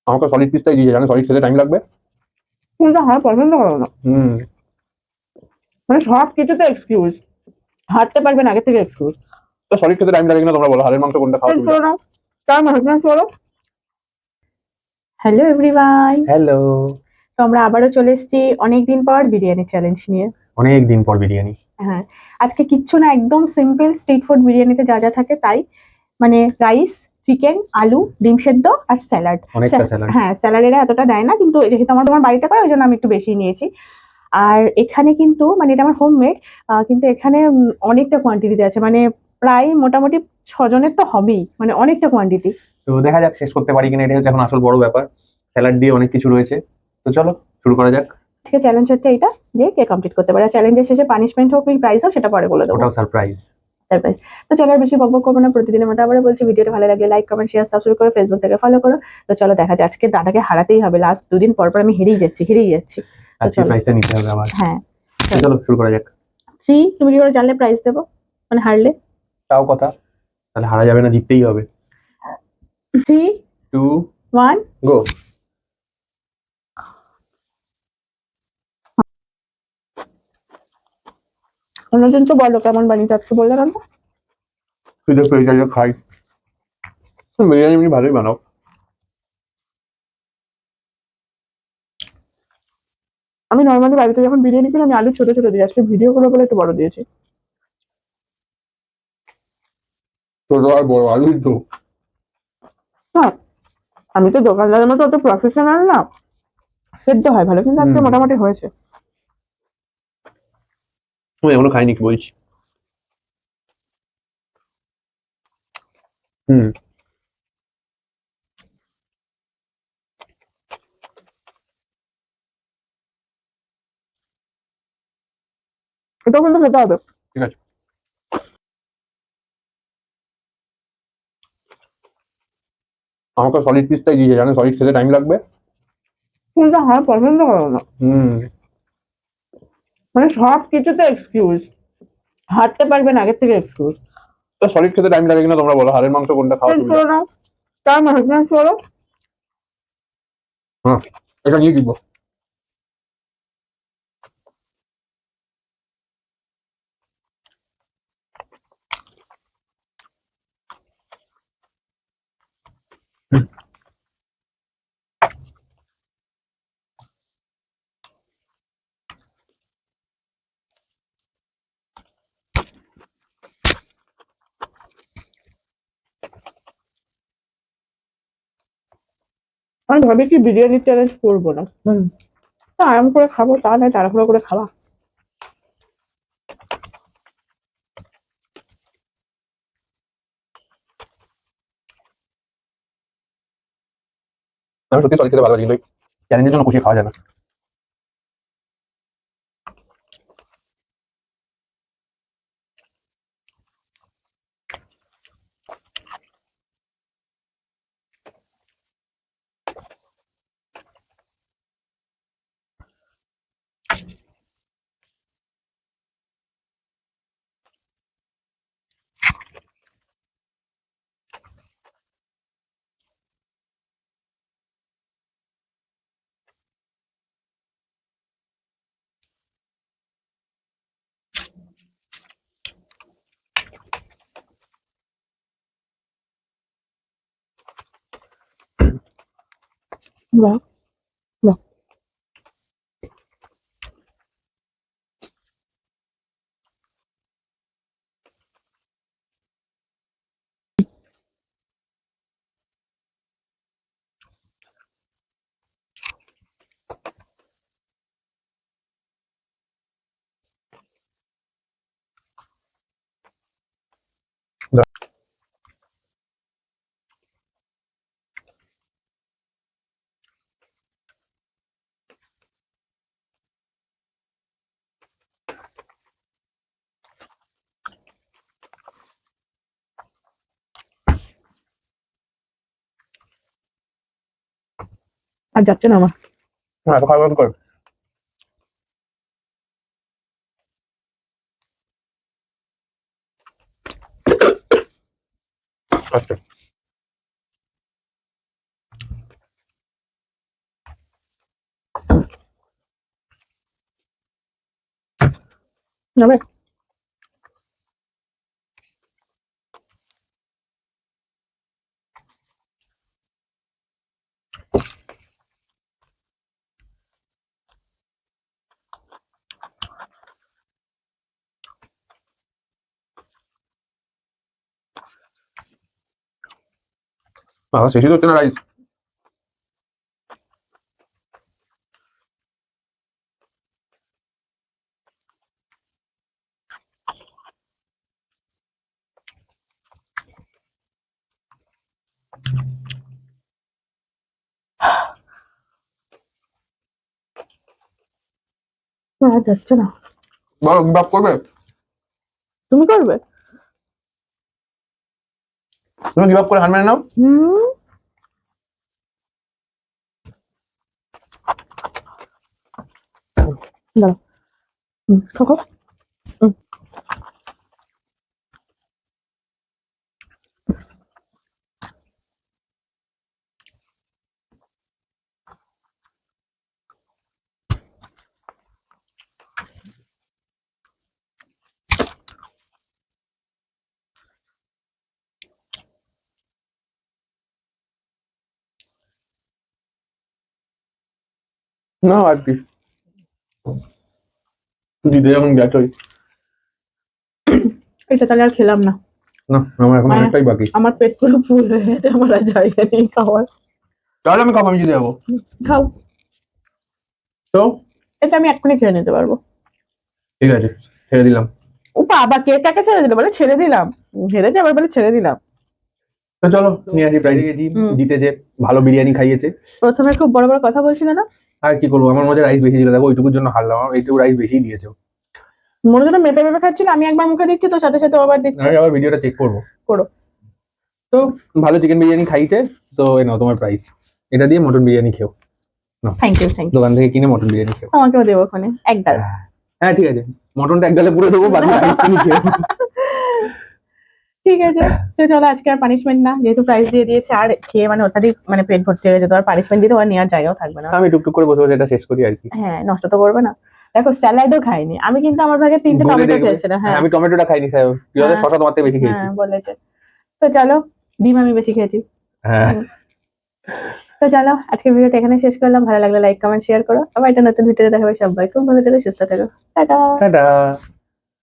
আমাকে সলিড পিসটাই দিয়েছে, জানো সলিড খেতে টাইম লাগবে। কোনটা হয় পছন্দ করো না, মানে সব কিছুতে এক্সকিউজ, হাঁটতে পারবে না আগে থেকে এক্সকিউজ। তো সলিড খেতে টাইম লাগে কিনা তোমরা বলো, হাড়ের মাংস কোনটা খাওয়া চেঞ্জ সুবিধা? করো না, তার মানে চেঞ্জ করো। Hello everyone, hello. তো আমরা আবারও চলে এসেছি অনেকদিন পর বিরিয়ানি চ্যালেঞ্জ নিয়ে। অনেক দিন পর বিরিয়ানি। হ্যাঁ, আজকে কিচ্ছু না, একদম সিম্পল স্ট্রিট ফুড বিরিয়ানিতে যা যা থাকে তাই, মানে রাইস, চিকেন, আলু, ডিম সেদ্ধ আর স্যালাড। অনেকটা স্যালাড। হ্যাঁ, স্যালাডেরা এতটা দেয় না, কিন্তু যেহেতু আমার তোমার বাড়িতে করে ওই জন্য আমি একটু বেশি নিয়েছি। আর এখানে কিন্তু মানে এটা আমার হোমমেড, কিন্তু এখানে অনেকটা কোয়ান্টিটিতে আছে, মানে প্রায় মোটামুটি 6 জনের তো হবেই, মানে অনেকটা কোয়ান্টিটি। তো দেখা যাক শেষ করতে পারি কিনা, এটাই হচ্ছে এখন আসল বড় ব্যাপার। স্যালাড দিয়ে অনেক কিছু রয়েছে, তো চলো শুরু করা যাক। আজকে চ্যালেঞ্জ হচ্ছে এটা, যে কে কমপ্লিট করতে পারে। চ্যালেঞ্জের শেষে পানিশমেন্ট হোক কি প্রাইজ হোক সেটা পরে বলে দেবো। ওটাও সারপ্রাইজ। সারপ্রাইজ। তো চলো আর বেশি বকবক করবো না, প্রতিদিনের মতো আবার বলছি, ভিডিওটা ভালো লাগলে লাইক কমেন্ট শেয়ার সাবস্ক্রাইব করো, ফেসবুক থেকে ফলো করো। তো চলো দেখা যায়, আজকে দাদাকে হারাতেই হবে, লাস্ট 2 দিন পর পর আমি হেরেই যাচ্ছি। তো আজকে চলো। প্রাইসটা নিতে হবে আমার। হ্যাঁ, তো চলো শুরু করা যাক। তুমি কি করে জানলে প্রাইজ দেবো, মানে হারলে? তাও কথা, তাহলে হারা যাবে না, জিততেই হবে। 3, 2, 1। গো। অন্যদিন তো বলো কেমন বানিয়ে আজকে বললে না তো। সুযোগ পেয়ে যাই খাই। বিরিয়ানি এমনি ভালোই বানাও। আমি নর্মালি বাড়িতে যখন বিরিয়ানি করি আমি আলু ছোট ছোট দিই, আজকে ভিডিও করে বলে একটু বড় দিয়েছি। ছোট আর বড় আলুই তো। হ্যাঁ, আমি তো দোকানদারের মতো অত প্রফেশনাল না, সেদ্ধ হয় ভালো, কিন্তু আজকে মোটামুটি হয়েছে। আমি এখনো খাইনি, কি বলছি। হুম। এটাও কিন্তু খেতে হবে। ঠিক আছে। আমাকে সলিড পিসটাই দিয়েছে, জানো সলিড খেতে টাইম লাগবে। কোনটা হয় পছন্দ করো না, হুম। মানে সব কিছুতে এক্সকিউজ, হাঁটতে পারবে না আগে থেকে এক্সকিউজ। তো সলিড খেতে টাইম লাগে কিনা তোমরা বলো, হাড়ের মাংস কোনটা খাওয়া চেঞ্জ সুবিধা? করো না, তার মানে চেঞ্জ করো। হ্যাঁ, এটা নিয়ে দিব। আমি ভাবি কি বিরিয়ানি চ্যালেঞ্জ করবো না, তো আরাম করে খাবো, তা নয় তাড়াহুড়ো করে খাওয়া। আমি সত্যি সলিড খেতে ভালোবাসি, কিন্তু চ্যালেঞ্জের জন্য কষিয়ে খাওয়া যায় না। বাহ, বাহ। আর যাচ্ছে না আমার। এত খাওয়া করে। আচ্ছা। যাবে? বাবা শেষই তো হচ্ছে না রাইস। আর যাচ্ছে না। বলো বাপ করবে? তুমি করবে? তুমি গিভ আপ করে হার মেনে নাও। হুম। দাঁড়াও। খাও। না আর কি, দিদি যখন গেছোই। এটা তাহলে আর খেলাম না। না আমার এখন মানে অনেকটাই বাকি। আমার পেট পুরো ফুল হয়ে গেছে, আমার আর জায়গা নেই খাওয়ার। তাহলে আমি খাবো, আমি জিতে যাবো। খাও। তো এটা আমি এক্ষুনি খেয়ে নিতে পারবো। ঠিক আছে, ছেড়ে দিলাম। ও বাবা, কে কাকে ছেড়ে দিল? বলে ছেড়ে দিলাম, হেরেছে আবার বলে ছেড়ে দিলাম। তো চলো নিয়ে আসি প্রাইজ। জিতে যে ভালো বিরিয়ানি খাইয়েছে। প্রথমে খুব বড় বড় কথা বলছিল না? আর কি করবো, আমার মধ্যে রাইস বেশি ছিল, দেখো ওইটুকুর জন্য হারলাম। আমার এইটুকু রাইস বেশি দিয়েছে। মনে যেন মেপে মেপে খাচ্ছিল, আমি একবার মুখে দিচ্ছি তো সাথে সাথে ও আবার দিচ্ছে। আমি আবার ভিডিওটা চেক করবো। করো। তো ভালো চিকেন বিরিয়ানি খাইছে, তো এই নাও তোমার প্রাইস। এটা দিয়ে মটন বিরিয়ানি খেও, থ্যাংক ইউ থ্যাংক ইউ। দোকান থেকে কিনে মটন বিরিয়ানি খেও। তোমাকেও দেবো ওখানে এক ডাল। হ্যাঁ ঠিক আছে, মটনটা এক গালে পুরো দেবো, বাকি রাইস তুমি খেও। ঠিক আছে, তো চলো আজকে আর পানিশমেন্ট না, যেহেতু প্রাইস দিয়ে দিয়েছে আর খেয়ে মানে ওটারই মানে পেট ভর্তি হয়ে গেছে, তো আর পানিশমেন্ট দিতে আর নেওয়ার জায়গাও থাকবে না। আমি টুকটুক করে বসে বসে এটা শেষ করি আর কি। হ্যাঁ, নষ্ট তো করবে না। দেখো স্যালাডও খাইনি আমি, কিন্তু আমার ভাগে 3টে গুলে টমেটো দেখবে। খেয়েছিলাম। হ্যাঁ হ্যাঁ আমি টমেটোটা খাইনি স্যার, কি বলে হ্যাঁ, শসা তোমার থেকে বেশি খেয়েছি। হ্যাঁ বলেছে। তো চলো, ডিম আমি বেশি খেয়েছি। হ্যাঁ তো চলো আজকের ভিডিওটা এখানে শেষ করলাম। ভালো লাগলে লাইক কমেন্ট শেয়ার করো। আবার একটা নতুন ভিডিওতে দেখা হবে। সবাই খুব ভালো থেকো, সুস্থ থেকো। টাটা। টাটা।